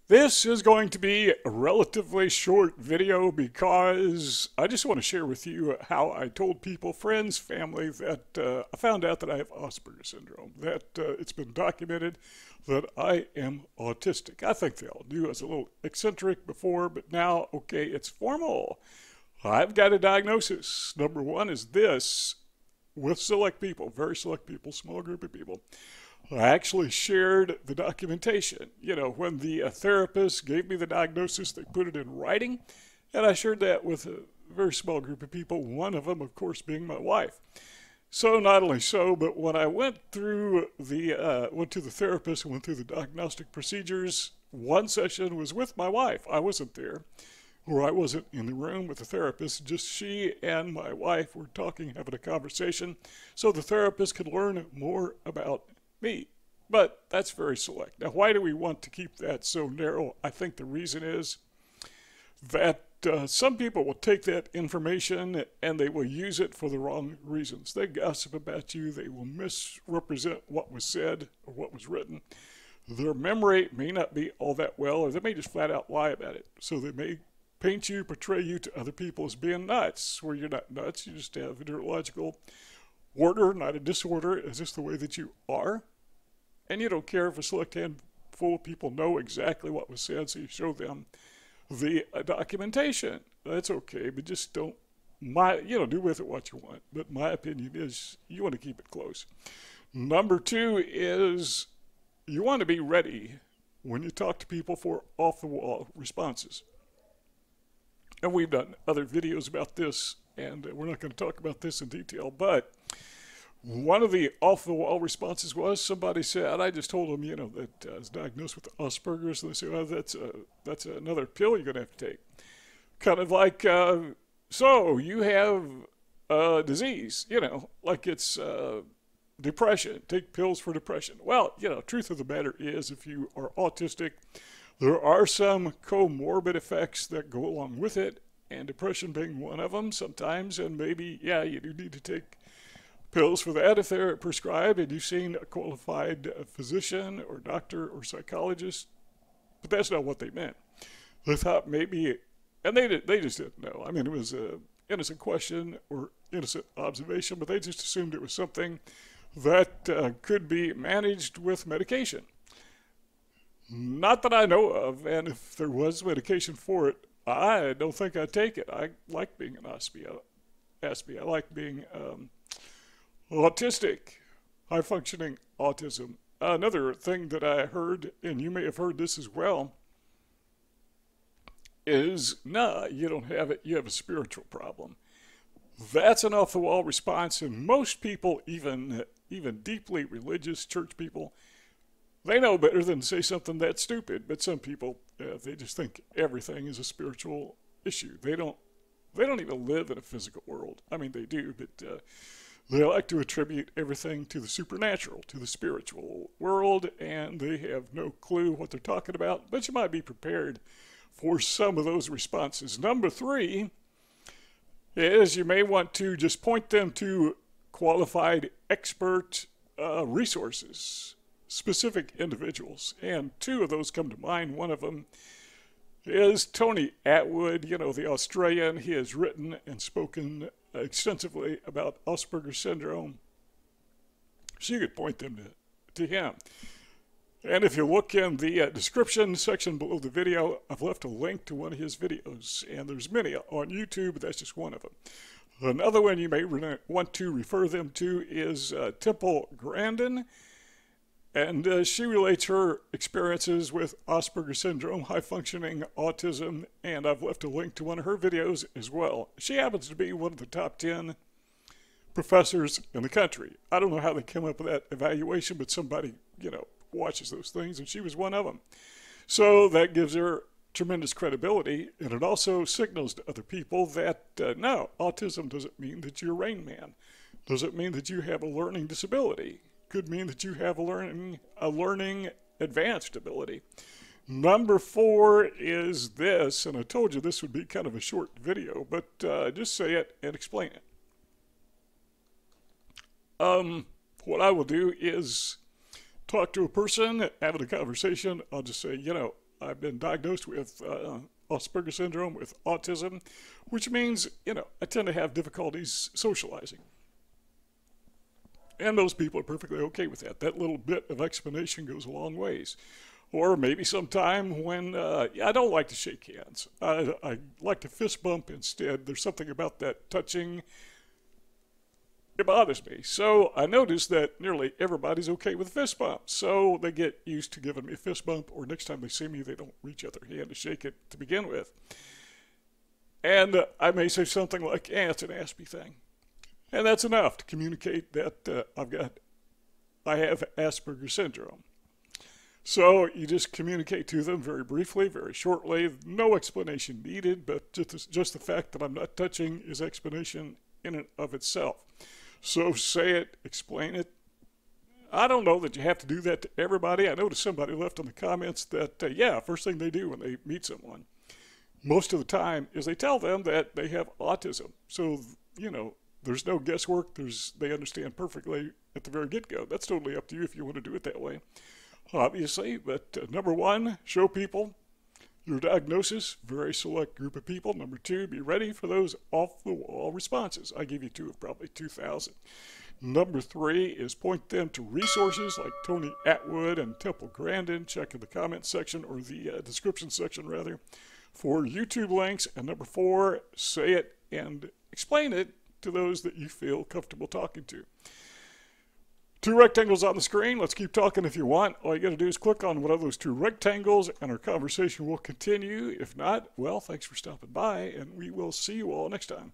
This is going to be a relatively short video because I just want to share with you how I told people, friends, family, that I found out that I have Asperger's syndrome, that it's been documented that I am autistic. I think they all knew I was a little eccentric before, but now, okay, it's formal. I've got a diagnosis. Number one is this with select people, very select people, small group of people. I actually shared the documentation. You know, when the therapist gave me the diagnosis, they put it in writing, and I shared that with a very small group of people, one of them, of course, being my wife. So not only so, but when I went to the therapist and went through the diagnostic procedures, one session was with my wife. I wasn't there, or I wasn't in the room with the therapist. Just she and my wife were talking, having a conversation, so the therapist could learn more about me. But that's very select. Now, why do we want to keep that so narrow? I think the reason is that some people will take that information and they will use it for the wrong reasons. They gossip about you, they will misrepresent what was said or what was written. Their memory may not be all that well, or they may just flat out lie about it. So they may paint you, portray you to other people as being nuts, where you're not nuts, you just have a neurological order, not a disorder. Is this the way that you are? And you don't care if a select handful of people know exactly what was said, so you show them the documentation. That's okay, but just don't do with it what you want. But my opinion is you want to keep it close. Number two is you want to be ready when you talk to people for off-the-wall responses. And we've done other videos about this, and we're not going to talk about this in detail, but one of the off-the-wall responses was somebody said, I just told them, that I was diagnosed with Asperger's, and they said, well, that's another pill you're going to have to take. Kind of like, so you have a disease, like it's depression. Take pills for depression. Well, truth of the matter is, if you are autistic, there are some comorbid effects that go along with it, and depression being one of them sometimes, and maybe, you do need to take pills for that if they're prescribed and you've seen a qualified physician or doctor or psychologist. But that's not what they meant. They thought maybe, and they just didn't know. I mean, it was an innocent question or innocent observation, but they just assumed it was something that could be managed with medication. Not that I know of, and if there was medication for it, I don't think I'd take it. I like being an Aspie. I like being autistic, high-functioning autism. Another thing that I heard, and you may have heard this as well, is, nah, you don't have it, you have a spiritual problem. That's an off-the-wall response, and most people, even deeply religious church people, they know better than to say something that stupid, but some people, they just think everything is a spiritual issue. They don't even live in a physical world. I mean, they do, but they like to attribute everything to the supernatural, to the spiritual world, and they have no clue what they're talking about, but you might be prepared for some of those responses. Number three is you may want to just point them to qualified expert resources, specific individuals, and two of those come to mind. One of them is Tony Attwood, the Australian. He has written and spoken extensively about Asperger's syndrome. So you could point them to him. And if you look in the description section below the video, I've left a link to one of his videos, and there's many on YouTube, but that's just one of them. Another one you may want to refer them to is Temple Grandin. And she relates her experiences with Asperger's syndrome, high-functioning autism, and I've left a link to one of her videos as well. She happens to be one of the top 10 professors in the country. I don't know how they came up with that evaluation, but somebody, watches those things, and she was one of them. So that gives her tremendous credibility, and it also signals to other people that, no, autism doesn't mean that you're Rain Man. Doesn't mean that you have a learning disability. Could mean that you have a learning advanced ability. Number four is this, and I told you this would be kind of a short video, but just say it and explain it. What I will do is talk to a person, having a conversation. I'll just say, I've been diagnosed with Asperger's syndrome with autism, which means, I tend to have difficulties socializing. And most people are perfectly okay with that. That little bit of explanation goes a long ways. Or maybe sometime when I don't like to shake hands. I like to fist bump instead. There's something about that touching. It bothers me. So I noticed that nearly everybody's okay with a fist bump. So they get used to giving me a fist bump, or next time they see me, they don't reach out their hand to shake it to begin with. And I may say something like, it's an Aspie thing. And that's enough to communicate that I have Asperger's syndrome. So you just communicate to them very briefly, very shortly, no explanation needed, but just the fact that I'm not touching is explanation in and of itself. So say it, explain it. I don't know that you have to do that to everybody. I noticed somebody left in the comments that, first thing they do when they meet someone, most of the time, is they tell them that they have autism. So, there's no guesswork. They understand perfectly at the very get-go. That's totally up to you if you want to do it that way, obviously. But number one, show people your diagnosis, very select group of people. Number two, be ready for those off-the-wall responses. I give you two of probably 2,000. Number three is point them to resources like Tony Attwood and Temple Grandin. Check in the comment section, or the description section rather, for YouTube links. And number four, say it and explain it to those that you feel comfortable talking to. Two rectangles on the screen. Let's keep talking if you want. All you got to do is click on one of those two rectangles and our conversation will continue. If not, well, thanks for stopping by, and we will see you all next time.